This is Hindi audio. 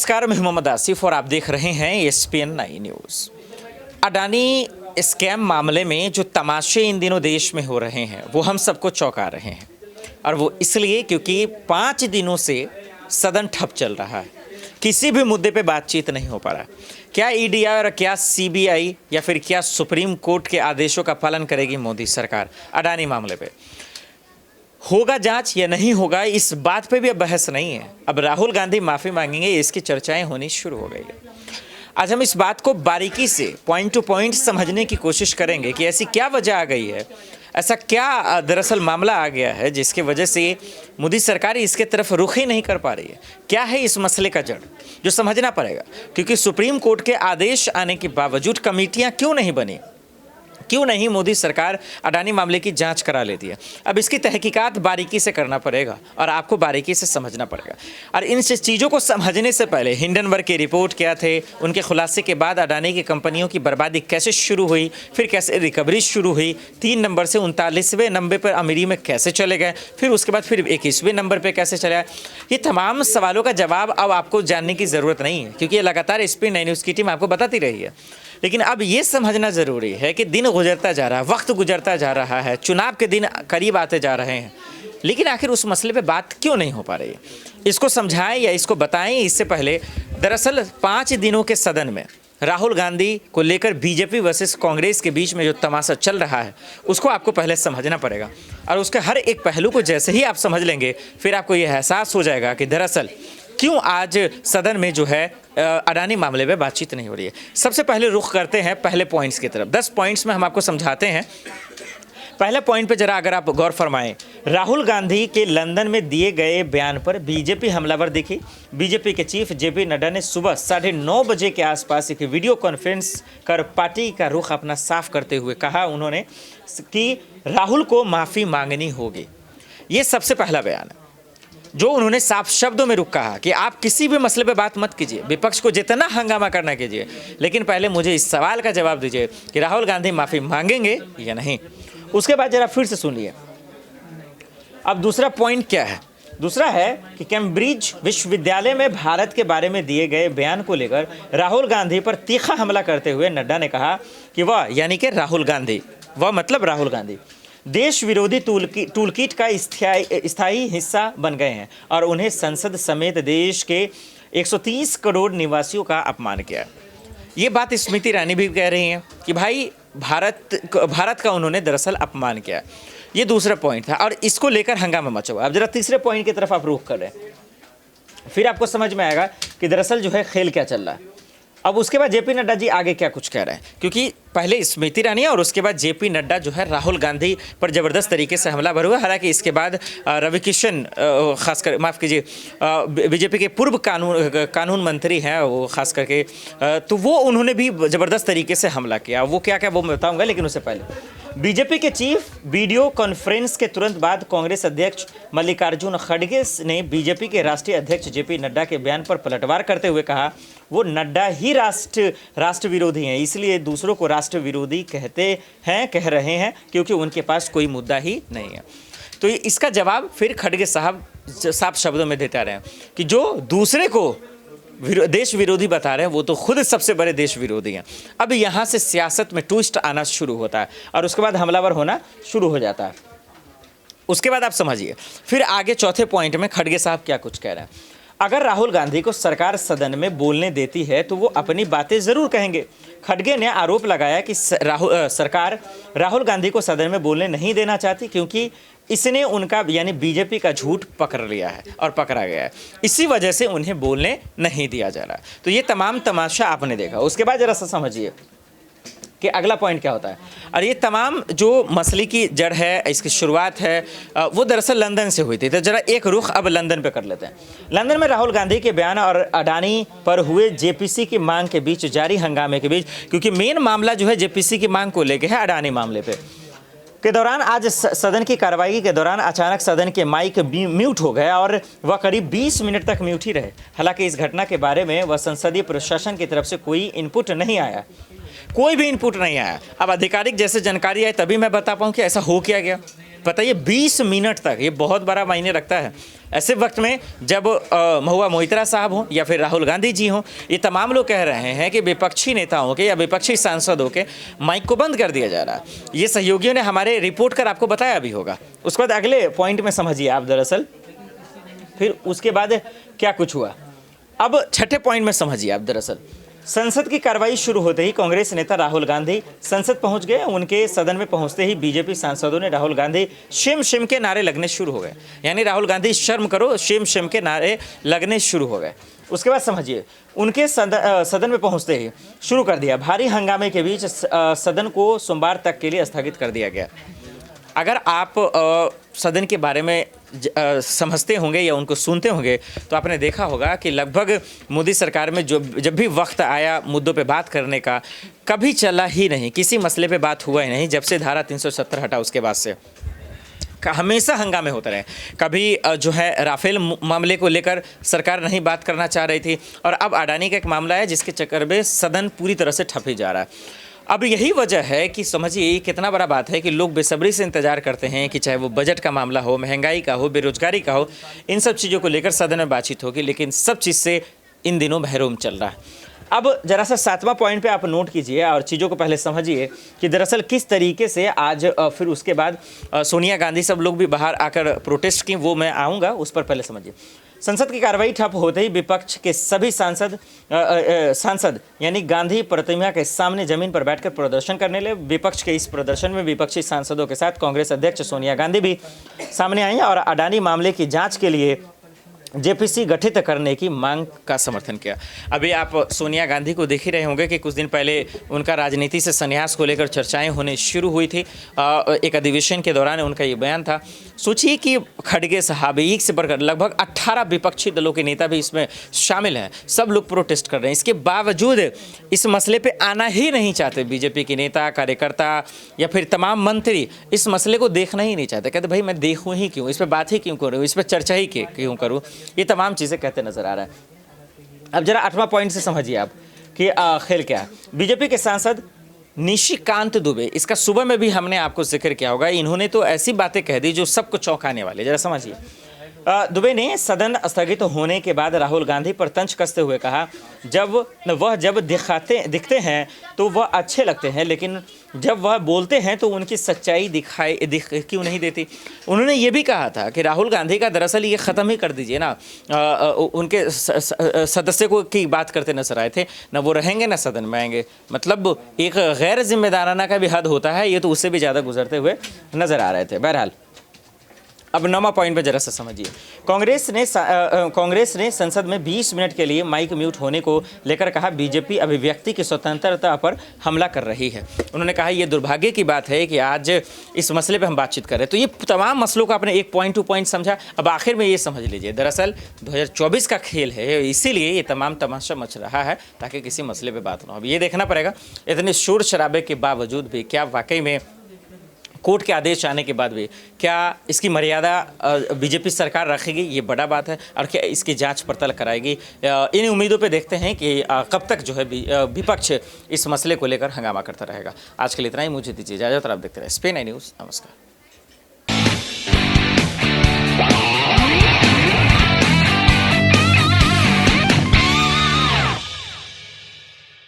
नमस्कार, मैं मोहम्मद आसिफ और आप देख रहे हैं ESPN 9 न्यूज़। अडानी स्कैम मामले में जो तमाशे इन दिनों देश में हो रहे हैं वो हम सबको चौंका रहे हैं, और वो इसलिए क्योंकि 5 दिनों से सदन ठप चल रहा है। किसी भी मुद्दे पे बातचीत नहीं हो पा रहा। क्या EDI और क्या CBI या फिर क्या सुप्रीम कोर्ट के आदेशों का पालन करेगी मोदी सरकार अडानी मामले पे? होगा जांच या नहीं होगा, इस बात पे भी अब बहस नहीं है। अब राहुल गांधी माफ़ी मांगेंगे, इसकी चर्चाएं होनी शुरू हो गई है। आज हम इस बात को बारीकी से पॉइंट टू पॉइंट समझने की कोशिश करेंगे कि ऐसी क्या वजह आ गई है, ऐसा क्या दरअसल मामला आ गया है जिसकी वजह से मोदी सरकार इसके तरफ रुख ही नहीं कर पा रही है। क्या है इस मसले का जड़, जो समझना पड़ेगा। क्योंकि सुप्रीम कोर्ट के आदेश आने के बावजूद कमेटियां क्यों नहीं बनी, क्यों नहीं मोदी सरकार अडानी मामले की जांच करा लेती है। अब इसकी तहकीकात बारीकी से करना पड़ेगा और आपको बारीकी से समझना पड़ेगा। और इन चीज़ों को समझने से पहले हिंडनबर्ग की रिपोर्ट क्या थे, उनके खुलासे के बाद अडानी की कंपनियों की बर्बादी कैसे शुरू हुई, फिर कैसे रिकवरी शुरू हुई, 3 नंबर से 39वें नंबर पर अमीरी में कैसे चले गए, फिर उसके बाद फिर 21वें नंबर पर कैसे चले आए, ये तमाम सवालों का जवाब अब आपको जानने की ज़रूरत नहीं है, क्योंकि ये लगातार ESPN 9 न्यूज़ की टीम आपको बताती रही है। लेकिन अब ये समझना ज़रूरी है कि दिन गुजरता जा रहा है, वक्त गुजरता जा रहा है, चुनाव के दिन करीब आते जा रहे हैं, लेकिन आखिर उस मसले पे बात क्यों नहीं हो पा रही है। इसको समझाएं या इसको बताएं। इससे पहले दरअसल 5 दिनों के सदन में राहुल गांधी को लेकर बीजेपी वर्सेस कांग्रेस के बीच में जो तमाशा चल रहा है उसको आपको पहले समझना पड़ेगा, और उसके हर एक पहलू को जैसे ही आप समझ लेंगे फिर आपको ये एहसास हो जाएगा कि दरअसल क्यों आज सदन में जो है अडानी मामले में बातचीत नहीं हो रही है। सबसे पहले रुख करते हैं पहले पॉइंट्स की तरफ। 10 पॉइंट्स में हम आपको समझाते हैं। पहले पॉइंट पे जरा अगर आप गौर फरमाएं, राहुल गांधी के लंदन में दिए गए बयान पर बीजेपी हमलावर दिखी। बीजेपी के चीफ JP नड्डा ने सुबह 9:30 बजे के आसपास एक वीडियो कॉन्फ्रेंस कर पार्टी का रुख अपना साफ करते हुए कहा उन्होंने कि राहुल को माफ़ी मांगनी होगी। ये सबसे पहला बयान है जो उन्होंने साफ शब्दों में रुक कहा कि आप किसी भी मसले पे बात मत कीजिए, विपक्ष को जितना हंगामा करना कीजिए, लेकिन पहले मुझे इस सवाल का जवाब दीजिए कि राहुल गांधी माफ़ी मांगेंगे या नहीं। उसके बाद जरा फिर से सुनिए। अब दूसरा पॉइंट क्या है? दूसरा है कि कैम्ब्रिज विश्वविद्यालय में भारत के बारे में दिए गए बयान को लेकर राहुल गांधी पर तीखा हमला करते हुए नड्डा ने कहा कि वह, यानी कि राहुल गांधी, वह मतलब राहुल गांधी, देश विरोधी टूलकिट का स्थायी हिस्सा बन गए हैं और उन्हें संसद समेत देश के 130 करोड़ निवासियों का अपमान किया। ये बात स्मृति ईरानी भी कह रही हैं कि भाई भारत का उन्होंने दरअसल अपमान किया। ये दूसरा पॉइंट था और इसको लेकर हंगामा मचा हुआ। अब जरा तीसरे पॉइंट की तरफ आप रुख कर रहे हैं, फिर आपको समझ में आएगा कि दरअसल जो है खेल क्या चल रहा है। अब उसके बाद JP नड्डा जी आगे क्या कुछ कह रहे हैं, क्योंकि पहले स्मृति ईरानी और उसके बाद JP नड्डा जो है राहुल गांधी पर ज़बरदस्त तरीके से हमलावर हुआ। हालांकि इसके बाद रविकिशन, खासकर माफ़ कीजिए, बीजेपी के पूर्व कानून मंत्री हैं वो, खास करके तो वो उन्होंने भी ज़बरदस्त तरीके से हमला किया। वो क्या क्या वो मैं बताऊँगा, लेकिन उससे पहले बीजेपी के चीफ वीडियो कॉन्फ्रेंस के तुरंत बाद कांग्रेस अध्यक्ष मल्लिकार्जुन खड़गे ने बीजेपी के राष्ट्रीय अध्यक्ष JP नड्डा के बयान पर पलटवार करते हुए कहा वो नड्डा ही राष्ट्र विरोधी हैं, इसलिए दूसरों को राष्ट्र विरोधी कह रहे हैं क्योंकि उनके पास कोई मुद्दा ही नहीं है। तो इसका जवाब फिर खड़गे साहब साफ शब्दों में देते रहे हैं कि जो दूसरे को देश विरोधी बता रहे हैं वो तो खुद सबसे बड़े देश विरोधी हैं। अब यहाँ से सियासत में ट्विस्ट आना शुरू होता है और उसके बाद हमलावर होना शुरू हो जाता है। उसके बाद आप समझिए फिर आगे चौथे पॉइंट में खड़गे साहब क्या कुछ कह रहे हैं। अगर राहुल गांधी को सरकार सदन में बोलने देती है तो वो अपनी बातें ज़रूर कहेंगे। खड़गे ने आरोप लगाया कि सरकार राहुल गांधी को सदन में बोलने नहीं देना चाहती क्योंकि इसने उनका, यानी बीजेपी का झूठ पकड़ लिया है और पकड़ा गया है, इसी वजह से उन्हें बोलने नहीं दिया जा रहा। तो ये तमाम तमाशा आपने देखा। उसके बाद ज़रा सा समझिए कि अगला पॉइंट क्या होता है। और ये तमाम जो मसले की जड़ है, इसकी शुरुआत है, वो दरअसल लंदन से हुई थी। तो जरा एक रुख अब लंदन पे कर लेते हैं। लंदन में राहुल गांधी के बयान और अडानी पर हुए JPC की मांग के बीच जारी हंगामे के बीच, क्योंकि मेन मामला जो है JPC की मांग को लेकर है, अडानी मामले पे के दौरान आज सदन की कार्रवाई के दौरान अचानक सदन के माइक म्यूट हो गया और वह करीब 20 मिनट तक म्यूट ही रहे। हालांकि इस घटना के बारे में वह संसदीय प्रशासन की तरफ से कोई इनपुट नहीं आया, कोई भी इनपुट नहीं आया। अब आधिकारिक जैसे जानकारी आई तभी मैं बता पाऊँ कि ऐसा हो क्या गया। बताइए 20 मिनट तक, ये बहुत बड़ा मायने रखता है। ऐसे वक्त में जब महुआ मोइत्रा साहब हों या फिर राहुल गांधी जी हों, ये तमाम लोग कह रहे हैं कि विपक्षी नेताओं के या विपक्षी सांसदों के माइक को बंद कर दिया जा रहा है। ये सहयोगियों ने हमारे रिपोर्ट कर आपको बताया भी होगा। उसके बाद अगले पॉइंट में समझिए आप दरअसल, फिर उसके बाद क्या कुछ हुआ। अब छठे पॉइंट में समझिए आप दरअसल, संसद की कार्रवाई शुरू होते ही कांग्रेस नेता राहुल गांधी संसद पहुंच गए। उनके सदन में पहुंचते ही बीजेपी सांसदों ने राहुल गांधी शिम शिम के नारे लगने शुरू हो गए। यानी राहुल गांधी शर्म करो, शिम शिम के नारे लगने शुरू हो गए। उसके बाद समझिए, उनके सदन में पहुंचते ही शुरू कर दिया। भारी हंगामे के बीच सदन को सोमवार तक के लिए स्थगित कर दिया गया। अगर आप सदन के बारे में समझते होंगे या उनको सुनते होंगे तो आपने देखा होगा कि लगभग मोदी सरकार में जब भी वक्त आया मुद्दों पे बात करने का, कभी चला ही नहीं, किसी मसले पे बात हुआ ही नहीं जब से धारा 370 हटा उसके बाद से। हमेशा हंगामे होते रहे। कभी जो है राफेल मामले को लेकर सरकार नहीं बात करना चाह रही थी, और अब अडानी का एक मामला है जिसके चक्कर में सदन पूरी तरह से ठप ही जा रहा है। अब यही वजह है कि समझिए कितना बड़ा बात है कि लोग बेसब्री से इंतजार करते हैं कि चाहे वो बजट का मामला हो, महंगाई का हो, बेरोजगारी का हो, इन सब चीज़ों को लेकर सदन में बातचीत होगी, लेकिन सब चीज़ से इन दिनों महरूम चल रहा है। अब जरा सा 7वां पॉइंट पे आप नोट कीजिए और चीज़ों को पहले समझिए कि दरअसल किस तरीके से आज फिर उसके बाद सोनिया गांधी सब लोग भी बाहर आकर प्रोटेस्ट की, वो मैं आऊँगा, उस पर पहले समझिए। संसद की कार्रवाई ठप होते ही विपक्ष के सभी सांसद यानी गांधी प्रतिमा के सामने जमीन पर बैठकर प्रदर्शन करने लगे। विपक्ष के इस प्रदर्शन में विपक्षी सांसदों के साथ कांग्रेस अध्यक्ष सोनिया गांधी भी सामने आई और अडानी मामले की जांच के लिए जेपीसी गठित करने की मांग का समर्थन किया। अभी आप सोनिया गांधी को देख ही रहे होंगे कि कुछ दिन पहले उनका राजनीति से संन्यास को लेकर चर्चाएं होने शुरू हुई थी। एक अधिवेशन के दौरान उनका ये बयान था। सोचिए कि खड़गे साहब, एक से बढ़कर लगभग 18 विपक्षी दलों के नेता भी इसमें शामिल हैं, सब लोग प्रोटेस्ट कर रहे हैं। इसके बावजूद इस मसले पर आना ही नहीं चाहते बीजेपी के नेता, कार्यकर्ता या फिर तमाम मंत्री इस मसले को देखना ही नहीं चाहते। कहते भाई मैं देखूँ ही क्यों, इस पर बात ही क्यों करूँ, इस पर चर्चा ही क्यों करूँ, ये तमाम चीज़ें कहते नजर आ रहा है। अब जरा 8वां पॉइंट से समझिए आप कि खेल क्या है। बीजेपी के सांसद निशिकांत दुबे, इसका सुबह में भी हमने आपको जिक्र किया होगा, इन्होंने तो ऐसी बातें कह दी जो सबको चौंकाने वाली। जरा समझिए, दुबे ने सदन स्थगित होने के बाद राहुल गांधी पर तंज कसते हुए कहा, जब दिखते हैं तो वह अच्छे लगते हैं, लेकिन जब वह बोलते हैं तो उनकी सच्चाई दिख क्यों नहीं देती। उन्होंने ये भी कहा था कि राहुल गांधी का दरअसल ये ख़त्म ही कर दीजिए ना, उनके सदस्य को की बात करते नजर आए थे, ना वो रहेंगे ना सदन में आएंगे। मतलब एक गैर जिम्मेदाराना का भी हद होता है, ये तो उससे भी ज़्यादा गुजरते हुए नजर आ रहे थे। बहरहाल अब 9वां पॉइंट पर जरा सा समझिए। कांग्रेस ने संसद में 20 मिनट के लिए माइक म्यूट होने को लेकर कहा, बीजेपी अभिव्यक्ति की स्वतंत्रता पर हमला कर रही है। उन्होंने कहा यह दुर्भाग्य की बात है कि आज इस मसले पर हम बातचीत कर रहे हैं। तो ये तमाम मसलों को आपने एक पॉइंट टू पॉइंट समझा। अब आखिर में ये समझ लीजिए, दरअसल 2024 का खेल है, इसीलिए ये तमाम तमाशा मच रहा है ताकि किसी मसले पर बात ना हो। अब ये देखना पड़ेगा इतने शोर शराबे के बावजूद भी क्या वाकई में कोर्ट के आदेश आने के बाद भी क्या इसकी मर्यादा बीजेपी सरकार रखेगी, ये बड़ा बात है, और क्या इसकी जांच पड़ताल कराएगी। इन उम्मीदों पे देखते हैं कि कब तक जो है विपक्ष इस मसले को लेकर हंगामा करता रहेगा। आज के लिए इतना ही, मुझे दीजिए इजाजत और आप देखते रहे SPN9 न्यूज़। नमस्कार।